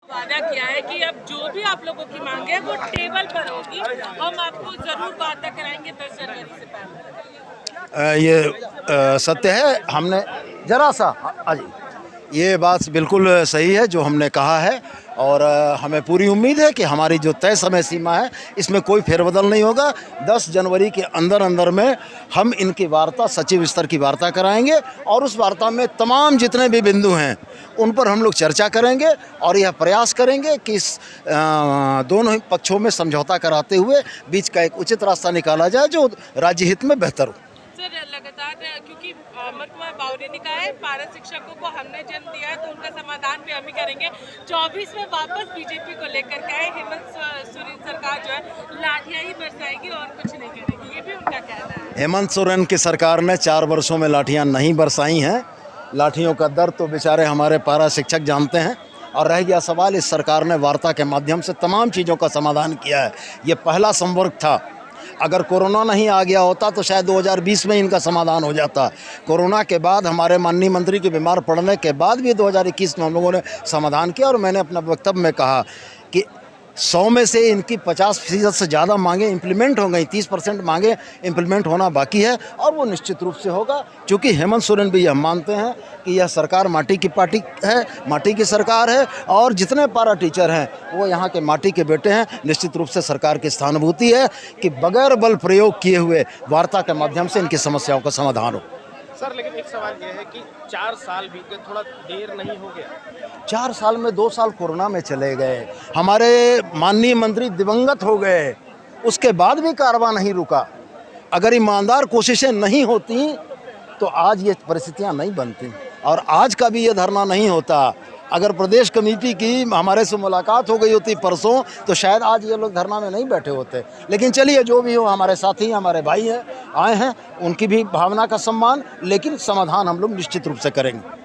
वादा किया है कि अब जो भी आप लोगों की मांग है वो टेबल पर होगी, हम आपको जरूर वादा कराएंगे 10 जनवरी से पहले। ये सत्य है। हमने जरा सा अजी ये बात बिल्कुल सही है जो हमने कहा है, और हमें पूरी उम्मीद है कि हमारी जो तय समय सीमा है इसमें कोई फेरबदल नहीं होगा। 10 जनवरी के अंदर अंदर में हम इनकी वार्ता, सचिव स्तर की वार्ता कराएंगे, और उस वार्ता में तमाम जितने भी बिंदु हैं उन पर हम लोग चर्चा करेंगे, और यह प्रयास करेंगे कि इस दोनों ही पक्षों में समझौता कराते हुए बीच का एक उचित रास्ता निकाला जाए जो राज्य हित में बेहतर हो। सर, लगातार क्योंकि अमर कुमार बावरी ने कहा है पारा शिक्षकों को हमने जन्म दिया है तो उनका समाधान भी हम ही करेंगे। 24 में वापस बीजेपी को लेकर के आए, हेमंत सोरेन सरकार जो है लाठियां ही बरसाएगी और कुछ नहीं करेगी, ये भी उनका कहना है। हेमंत सोरेन की सरकार ने 4 वर्षों में लाठियां नहीं बरसाई हैं। लाठियों का दर्द तो बेचारे हमारे पारा शिक्षक जानते हैं। और रह गया सवाल, इस सरकार ने वार्ता के माध्यम से तमाम चीज़ों का समाधान किया है। ये पहला संवर्ग था। अगर कोरोना नहीं आ गया होता तो शायद 2020 में इनका समाधान हो जाता। कोरोना के बाद हमारे माननीय मंत्री के बीमार पड़ने के बाद भी 2021 में हम लोगों ने समाधान किया, और मैंने अपना वक्तव्य में कहा कि 100 में से इनकी 50% से ज़्यादा मांगें इम्प्लीमेंट हो गई, 30% मांगें इम्प्लीमेंट होना बाकी है, और वो निश्चित रूप से होगा। क्योंकि हेमंत सोरेन भी यह मानते हैं कि यह सरकार माटी की पार्टी है, माटी की सरकार है, और जितने पारा टीचर हैं वो यहाँ के माटी के बेटे हैं। निश्चित रूप से सरकार की सहानुभूति है कि बगैर बल प्रयोग किए हुए वार्ता के माध्यम से इनकी समस्याओं का समाधान हो। सर, लेकिन एक सवाल यह है कि 4 साल बीत गए, थोड़ा देर नहीं हो गया? 4 साल में 2 साल कोरोना में चले गए, हमारे माननीय मंत्री दिवंगत हो गए, उसके बाद भी कारवां नहीं रुका। अगर ईमानदार कोशिशें नहीं होती तो आज ये परिस्थितियां नहीं बनती, और आज का भी ये धरना नहीं होता। अगर प्रदेश कमेटी की हमारे से मुलाकात हो गई होती परसों तो शायद आज ये लोग धरना में नहीं बैठे होते। लेकिन चलिए, जो भी हो, हमारे साथी, हमारे भाई हैं, आए हैं, उनकी भी भावना का सम्मान, लेकिन समाधान हम लोग निश्चित रूप से करेंगे।